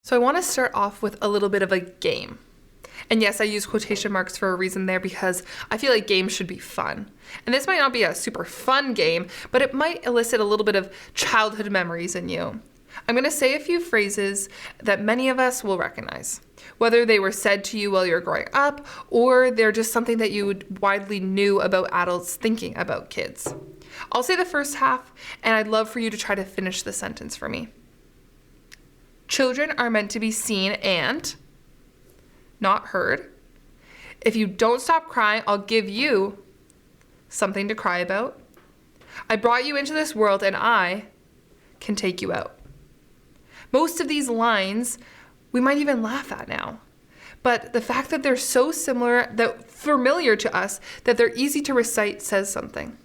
So I want to start off with a little bit of a game. And yes, I use quotation marks for a reason there because I feel like games should be fun. And this might not be a super fun game, but it might elicit a little bit of childhood memories in you. I'm going to say a few phrases that many of us will recognize, whether they were said to you while you were growing up or they're just something that you widely knew about adults thinking about kids. I'll say the first half, and I'd love for you to try to finish the sentence for me. Children are meant to be seen and not heard. If you don't stop crying, I'll give you something to cry about. I brought you into this world and I can take you out. Most of these lines we might even laugh at now. But the fact that they're so familiar to us that they're easy to recite says something.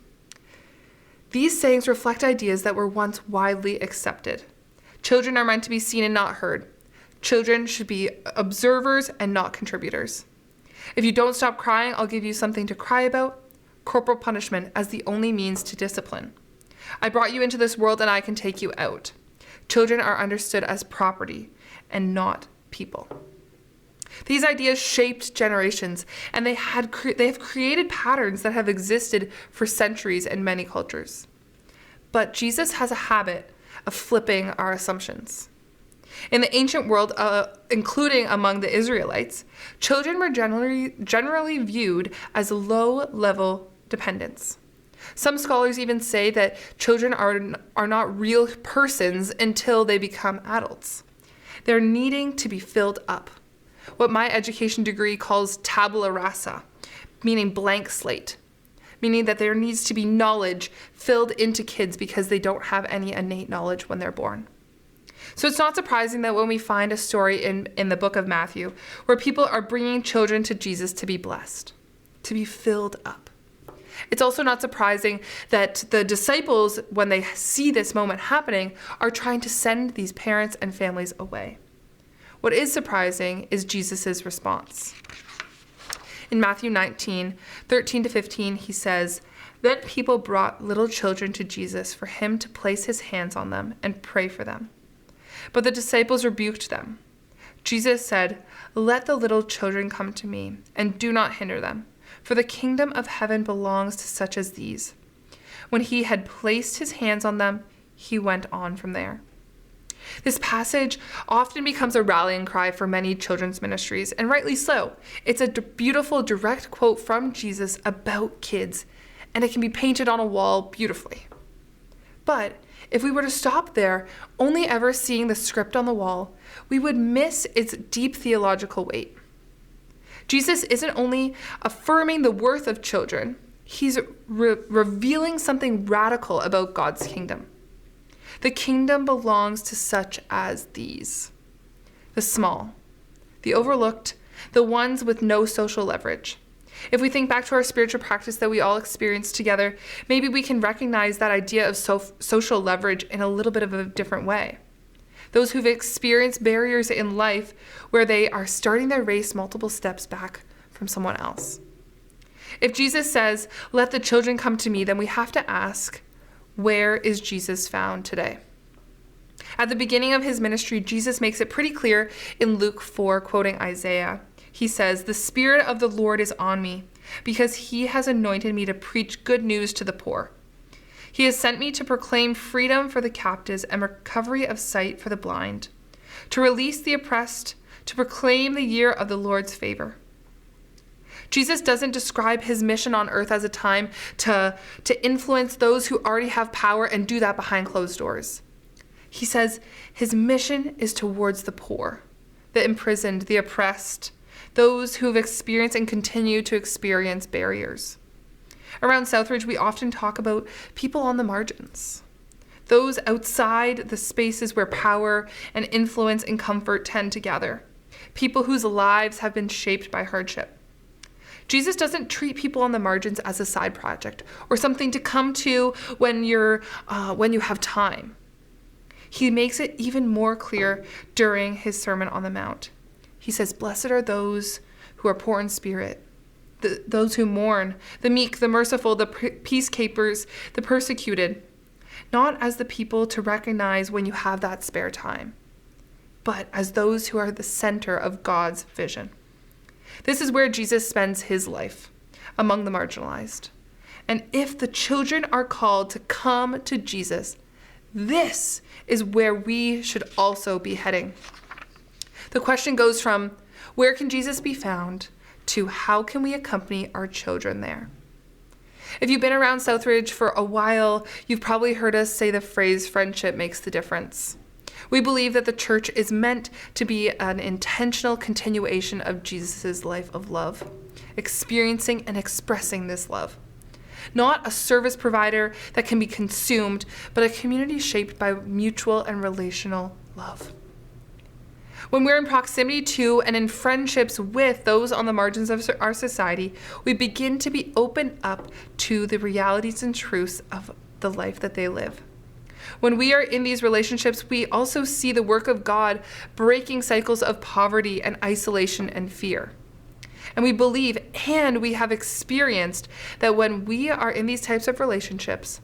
These sayings reflect ideas that were once widely accepted. Children are meant to be seen and not heard. Children should be observers and not contributors. If you don't stop crying, I'll give you something to cry about. Corporal punishment as the only means to discipline. I brought you into this world and I can take you out. Children are understood as property and not people. These ideas shaped generations, and they have created patterns that have existed for centuries in many cultures. But Jesus has a habit of flipping our assumptions. In the ancient world, including among the Israelites, children were generally viewed as low-level dependents. Some scholars even say that children are not real persons until they become adults. They're needing to be filled up. What my education degree calls tabula rasa, meaning blank slate, meaning that there needs to be knowledge filled into kids because they don't have any innate knowledge when they're born. So it's not surprising that when we find a story in the book of Matthew where people are bringing children to Jesus to be blessed, to be filled up. It's also not surprising that the disciples, when they see this moment happening, are trying to send these parents and families away. What is surprising is Jesus' response. In Matthew 19:13-15, he says, "Then people brought little children to Jesus for him to place his hands on them and pray for them. But the disciples rebuked them. Jesus said, 'Let the little children come to me, and do not hinder them, for the kingdom of heaven belongs to such as these.' When he had placed his hands on them, he went on from there." This passage often becomes a rallying cry for many children's ministries, and rightly so. It's a beautiful, direct quote from Jesus about kids, and it can be painted on a wall beautifully. But if we were to stop there, only ever seeing the script on the wall, we would miss its deep theological weight. Jesus isn't only affirming the worth of children, he's revealing something radical about God's kingdom. The kingdom belongs to such as these: the small, the overlooked, the ones with no social leverage. If we think back to our spiritual practice that we all experienced together, maybe we can recognize that idea of social leverage in a little bit of a different way. Those who've experienced barriers in life where they are starting their race multiple steps back from someone else. If Jesus says, "Let the children come to me," then we have to ask, where is Jesus found today? At the beginning of his ministry, Jesus makes it pretty clear in Luke 4, quoting Isaiah. He says, "The Spirit of the Lord is on me, because he has anointed me to preach good news to the poor. He has sent me to proclaim freedom for the captives and recovery of sight for the blind, to release the oppressed, to proclaim the year of the Lord's favor." Jesus doesn't describe his mission on earth as a time to influence those who already have power and do that behind closed doors. He says his mission is towards the poor, the imprisoned, the oppressed, those who have experienced and continue to experience barriers. Around Southridge, we often talk about people on the margins, those outside the spaces where power and influence and comfort tend to gather, people whose lives have been shaped by hardship. Jesus doesn't treat people on the margins as a side project or something to come to when you have time. He makes it even more clear during his Sermon on the Mount. He says, "Blessed are those who are poor in spirit, those who mourn, the meek, the merciful, the peacekeepers, the persecuted," not as the people to recognize when you have that spare time. but as those who are the center of God's vision. This is where Jesus spends his life, among the marginalized. And if the children are called to come to Jesus, this is where we should also be heading. The question goes from, where can Jesus be found, to how can we accompany our children there? If you've been around Southridge for a while, you've probably heard us say the phrase, friendship makes the difference. We believe that the church is meant to be an intentional continuation of Jesus' life of love, experiencing and expressing this love. Not a service provider that can be consumed, but a community shaped by mutual and relational love. When we're in proximity to and in friendships with those on the margins of our society, we begin to be opened up to the realities and truths of the life that they live. When we are in these relationships, we also see the work of God breaking cycles of poverty and isolation and fear. And we believe and we have experienced that when we are in these types of relationships,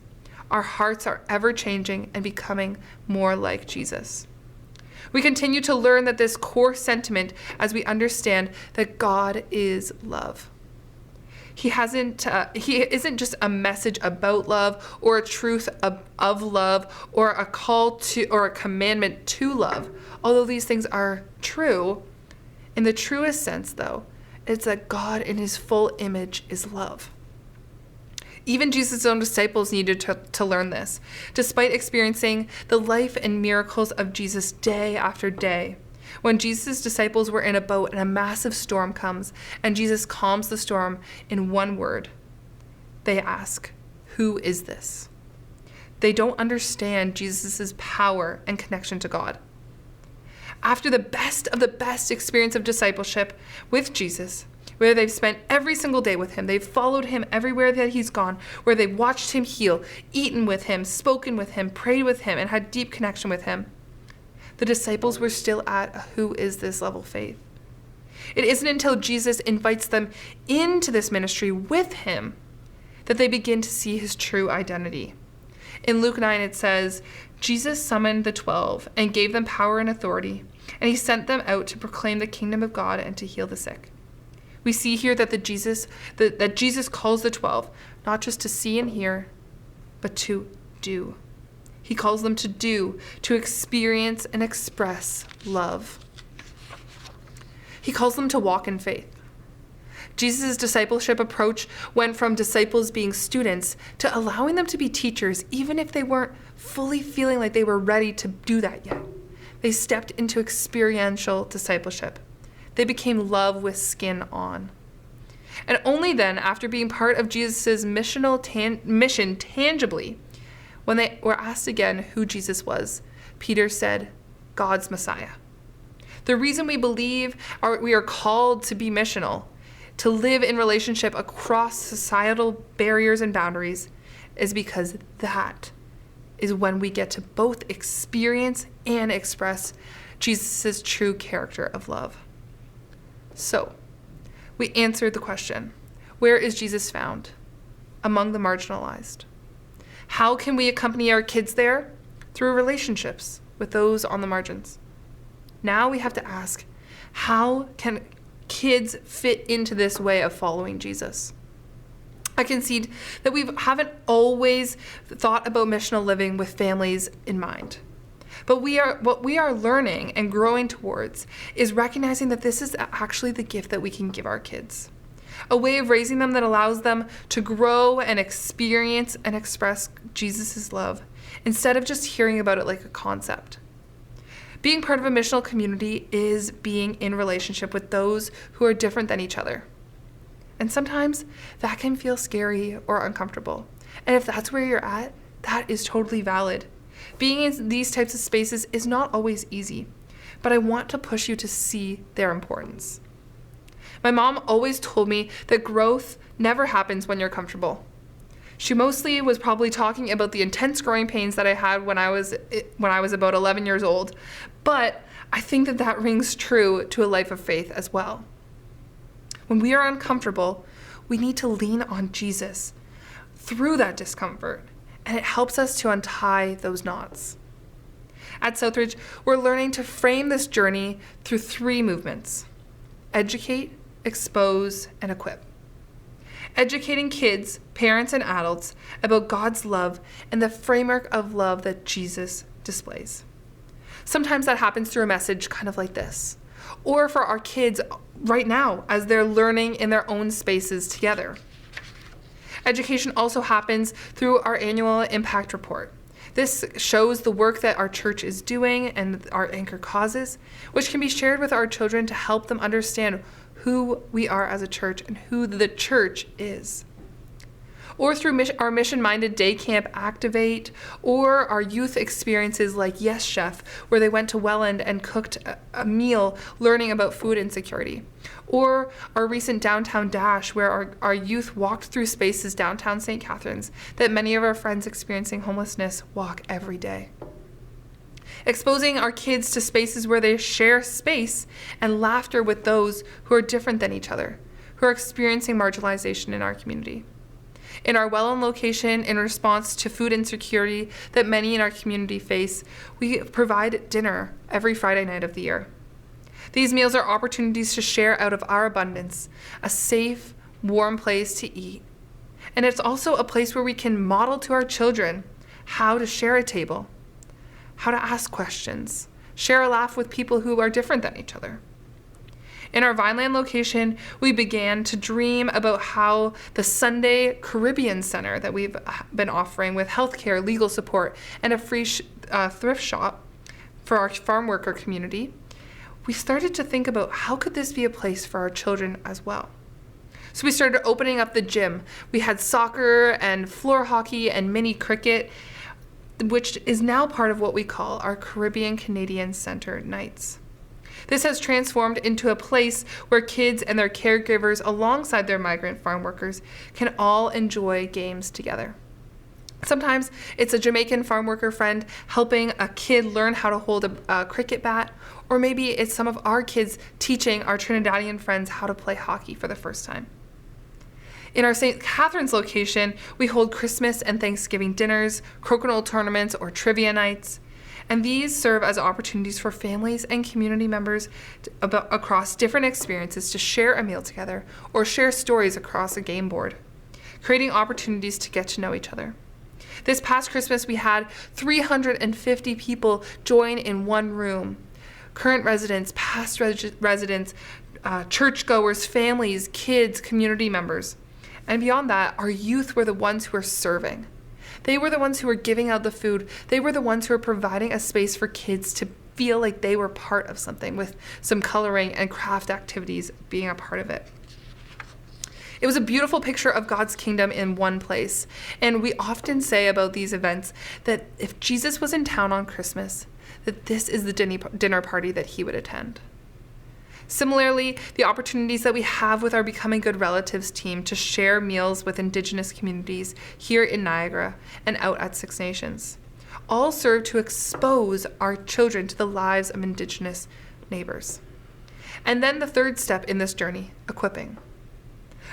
our hearts are ever changing and becoming more like Jesus. We continue to learn that this core sentiment as we understand that God is love. He isn't just a message about love or a truth of love or a call to or a commandment to love. Although these things are true, in the truest sense though, it's that God in his full image is love. Even Jesus' own disciples needed to learn this, despite experiencing the life and miracles of Jesus day after day. When Jesus' disciples were in a boat and a massive storm comes, and Jesus calms the storm in one word, they ask, "Who is this?" They don't understand Jesus' power and connection to God. After the best of the best experience of discipleship with Jesus, where they've spent every single day with him, they've followed him everywhere that he's gone, where they've watched him heal, eaten with him, spoken with him, prayed with him, and had deep connection with him, the disciples were still at a who is this level faith. It isn't until Jesus invites them into this ministry with him that they begin to see his true identity. In Luke 9, it says, Jesus summoned the 12 and gave them power and authority, and he sent them out to proclaim the kingdom of God and to heal the sick. We see here that Jesus calls the 12 not just to see and hear, but to do. He calls them to do, to experience and express love. He calls them to walk in faith. Jesus' discipleship approach went from disciples being students to allowing them to be teachers, even if they weren't fully feeling like they were ready to do that yet. They stepped into experiential discipleship. They became love with skin on. And only then, after being part of Jesus' mission tangibly, when they were asked again who Jesus was, Peter said, God's Messiah. The reason we believe we are called to be missional, to live in relationship across societal barriers and boundaries, is because that is when we get to both experience and express Jesus' true character of love. So, we answered the question, where is Jesus found? Among the marginalized. How can we accompany our kids there? Through relationships with those on the margins. Now we have to ask, how can kids fit into this way of following Jesus? I concede that we haven't always thought about missional living with families in mind. But what we are learning and growing towards is recognizing that this is actually the gift that we can give our kids. A way of raising them that allows them to grow and experience and express Jesus' love instead of just hearing about it like a concept. Being part of a missional community is being in relationship with those who are different than each other. And sometimes that can feel scary or uncomfortable. And if that's where you're at, that is totally valid. Being in these types of spaces is not always easy, but I want to push you to see their importance. My mom always told me that growth never happens when you're comfortable. She mostly was probably talking about the intense growing pains that I had when I was about 11 years old, but I think that rings true to a life of faith as well. When we are uncomfortable, we need to lean on Jesus through that discomfort, and it helps us to untie those knots. At Southridge, we're learning to frame this journey through 3 movements: educate, expose, and equip. Educating kids, parents, and adults about God's love and the framework of love that Jesus displays. Sometimes that happens through a message kind of like this, or for our kids right now as they're learning in their own spaces together. Education also happens through our annual impact report. This shows the work that our church is doing and our anchor causes, which can be shared with our children to help them understand who we are as a church and who the church is. Or through our mission-minded day camp Activate, or our youth experiences like Yes Chef, where they went to Welland and cooked a meal learning about food insecurity. Or our recent Downtown Dash, where our youth walked through spaces downtown St. Catharines that many of our friends experiencing homelessness walk every day. Exposing our kids to spaces where they share space and laughter with those who are different than each other, who are experiencing marginalization in our community. In our Welland location, in response to food insecurity that many in our community face, we provide dinner every Friday night of the year. These meals are opportunities to share out of our abundance, a safe, warm place to eat. And it's also a place where we can model to our children how to share a table, how to ask questions, share a laugh with people who are different than each other. In our Vineland location, we began to dream about how the Sunday Caribbean Center that we've been offering with healthcare, legal support, and a free thrift shop for our farm worker community, we started to think about how could this be a place for our children as well. So we started opening up the gym. We had soccer and floor hockey and mini cricket, which is now part of what we call our Caribbean Canadian Center nights. This has transformed into a place where kids and their caregivers, alongside their migrant farm workers, can all enjoy games together. Sometimes it's a Jamaican farm worker friend helping a kid learn how to hold a cricket bat, or maybe it's some of our kids teaching our Trinidadian friends how to play hockey for the first time. In our St. Catharines location, we hold Christmas and Thanksgiving dinners, crokinole tournaments, or trivia nights. And these serve as opportunities for families and community members across different experiences to share a meal together or share stories across a game board, creating opportunities to get to know each other. This past Christmas, we had 350 people join in one room. Current residents, past residents, churchgoers, families, kids, community members. And beyond that, our youth were the ones who were serving. They were the ones who were giving out the food. They were the ones who were providing a space for kids to feel like they were part of something, with some coloring and craft activities being a part of it. It was a beautiful picture of God's kingdom in one place. And we often say about these events that if Jesus was in town on Christmas, that this is the dinner party that he would attend. Similarly, the opportunities that we have with our Becoming Good Relatives team to share meals with Indigenous communities here in Niagara and out at Six Nations all serve to expose our children to the lives of Indigenous neighbors. And then the third step in this journey, equipping.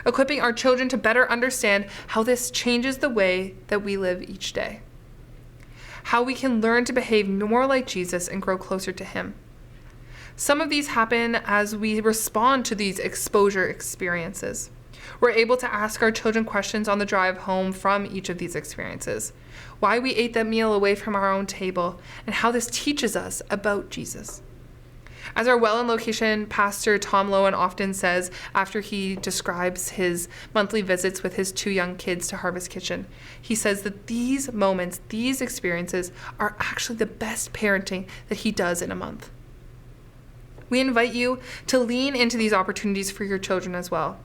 Equipping our children to better understand how this changes the way that we live each day. How we can learn to behave more like Jesus and grow closer to him. Some of these happen as we respond to these exposure experiences. We're able to ask our children questions on the drive home from each of these experiences. Why we ate that meal away from our own table, and how this teaches us about Jesus. As our Welland location pastor Tom Lowen often says after he describes his monthly visits with his 2 young kids to Harvest Kitchen, he says that these moments, these experiences, are actually the best parenting that he does in a month. We invite you to lean into these opportunities for your children as well,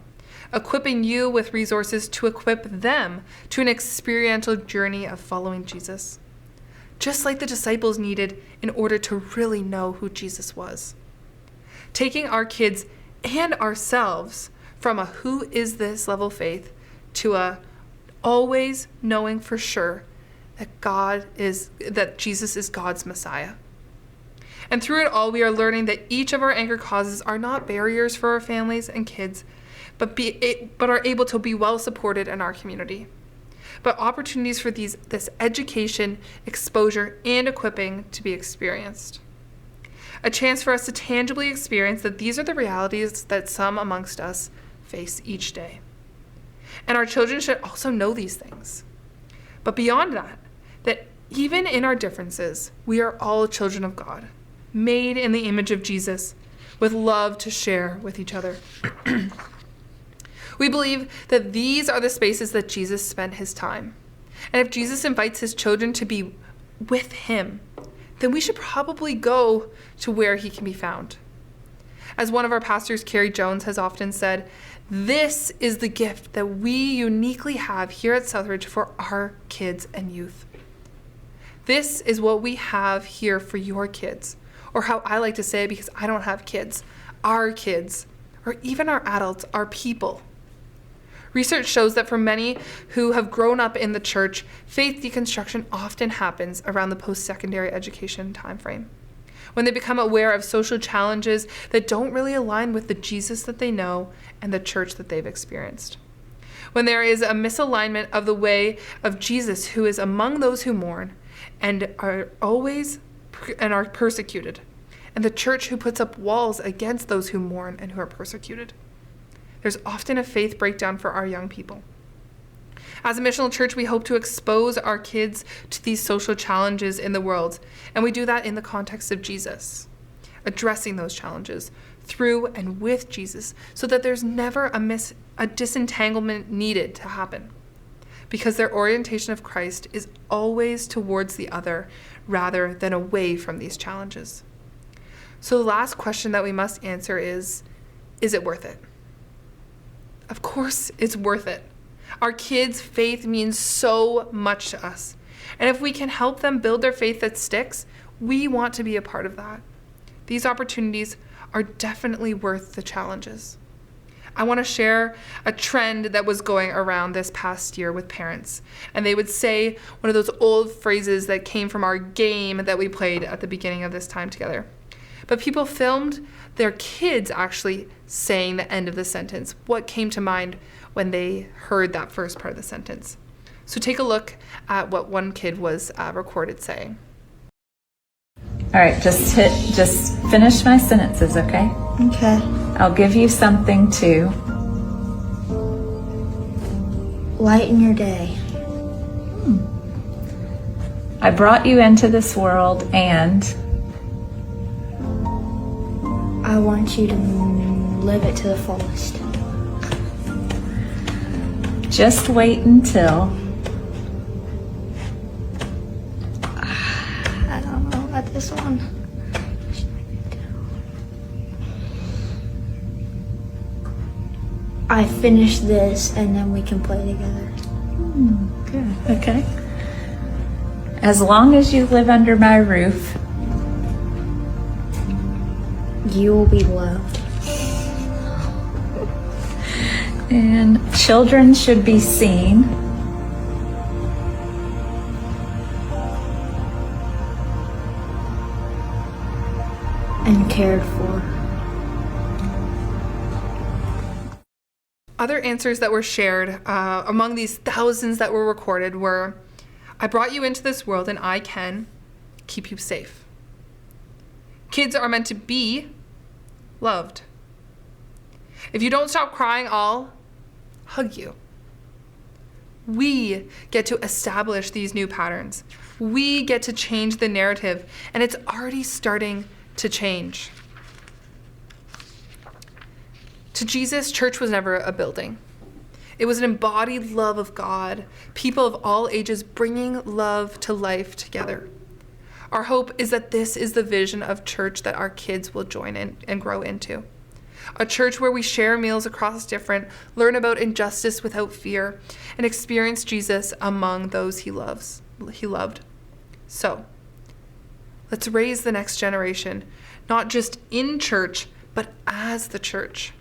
equipping you with resources to equip them to an experiential journey of following Jesus, just like the disciples needed in order to really know who Jesus was. Taking our kids and ourselves from a who is this level faith to a always knowing for sure that Jesus is God's Messiah. And through it all, we are learning that each of our anchor causes are not barriers for our families and kids, but are able to be well supported in our community. but opportunities for this education, exposure, and equipping to be experienced. A chance for us to tangibly experience that these are the realities that some amongst us face each day. And our children should also know these things. But beyond that even in our differences, we are all children of God, made in the image of Jesus, with love to share with each other. We believe that these are the spaces that Jesus spent his time. And if Jesus invites his children to be with him, then we should probably go to where he can be found. As one of our pastors, Carrie Jones, has often said, this is the gift that we uniquely have here at Southridge for our kids and youth. This is what we have here for your kids, or how I like to say it because I don't have kids, our kids, or even our adults, our people. Research shows that for many who have grown up in the church, faith deconstruction often happens around the post-secondary education timeframe, when they become aware of social challenges that don't really align with the Jesus that they know and the church that they've experienced. When there is a misalignment of the way of Jesus, who is among those who mourn and are persecuted, and the church who puts up walls against those who mourn and who are persecuted. There's often a faith breakdown for our young people. As a missional church, we hope to expose our kids to these social challenges in the world, and we do that in the context of Jesus, addressing those challenges through and with Jesus, so that there's never a disentanglement needed to happen, because their orientation of Christ is always towards the other rather than away from these challenges. So the last question that we must answer is it worth it? Of course it's worth it. Our kids' faith means so much to us. And if we can help them build their faith that sticks, we want to be a part of that. These opportunities are definitely worth the challenges. I want to share a trend that was going around this past year with parents. And they would say one of those old phrases that came from our game that we played at the beginning of this time together. But people filmed their kids actually saying the end of the sentence, what came to mind when they heard that first part of the sentence. So take a look at what one kid was recorded saying. All right, just finish my sentences, okay? Okay. I'll give you something to lighten your day. I brought you into this world and I want you to live it to the fullest. just wait until I don't know about this one. I finish this and then we can play together. Good. Okay. As long as you live under my roof, You will be loved. and children should be seen And cared for. Other answers that were shared among these thousands that were recorded were, I brought you into this world and I can keep you safe. Kids are meant to be loved. If you don't stop crying, I'll hug you. We get to establish these new patterns. We get to change the narrative, and it's already starting to change. To Jesus, church was never a building. It was an embodied love of God, people of all ages bringing love to life together. Our hope is that this is the vision of church that our kids will join in and grow into. A church where we share meals across different, learn about injustice without fear, and experience Jesus among those he loved. So, let's raise the next generation, not just in church, but as the church,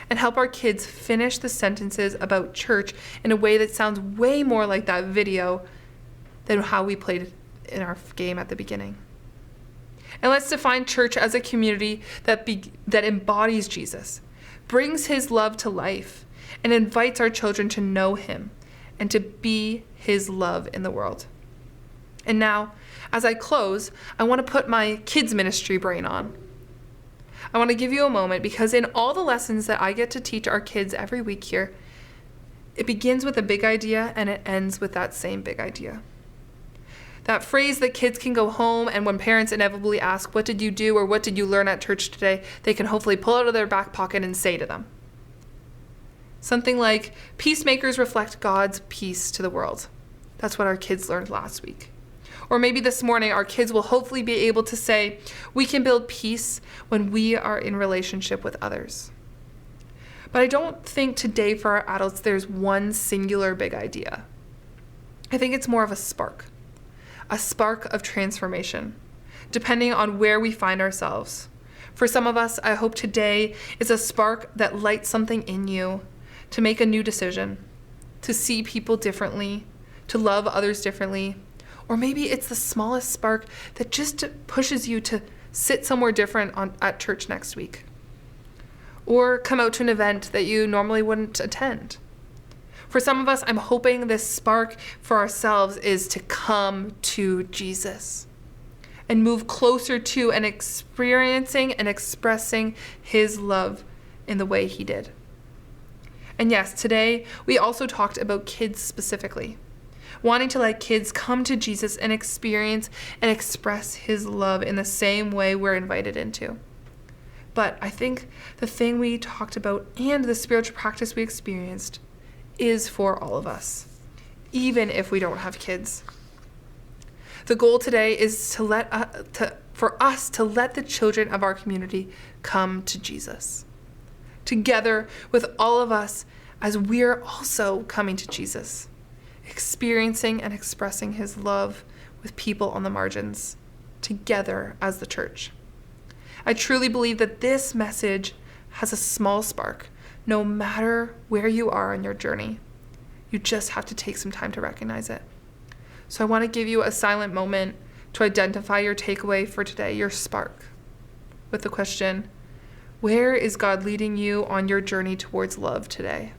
and help our kids finish the sentences about church in a way that sounds way more like that video than how we played in our game at the beginning. And let's define church as a community that embodies Jesus, brings his love to life, and invites our children to know him and to be his love in the world. And now, as I close, I want to put my kids' ministry brain on. I want to give you a moment because in all the lessons that I get to teach our kids every week here, it begins with a big idea and it ends with that same big idea. That phrase that kids can go home and when parents inevitably ask, what did you do or what did you learn at church today, they can hopefully pull out of their back pocket and say to them. Something like, peacemakers reflect God's peace to the world. That's what our kids learned last week. Or maybe this morning, our kids will hopefully be able to say, we can build peace when we are in relationship with others. But I don't think today for our adults, there's one singular big idea. I think it's more of a spark of transformation, depending on where we find ourselves. For some of us, I hope today is a spark that lights something in you to make a new decision, to see people differently, to love others differently. Or maybe it's the smallest spark that just pushes you to sit somewhere different at church next week. Or come out to an event that you normally wouldn't attend. For some of us, I'm hoping this spark for ourselves is to come to Jesus and move closer to and experiencing and expressing his love in the way he did. And yes, today we also talked about kids specifically, wanting to let kids come to Jesus and experience and express his love in the same way we're invited into. But I think the thing we talked about and the spiritual practice we experienced is for all of us, even if we don't have kids. The goal today is for us to let the children of our community come to Jesus, together with all of us as we're also coming to Jesus, experiencing and expressing his love with people on the margins, together as the church. I truly believe that this message has a small spark, no matter where you are on your journey. You just have to take some time to recognize it. So I want to give you a silent moment to identify your takeaway for today, your spark, with the question, where is God leading you on your journey towards love today?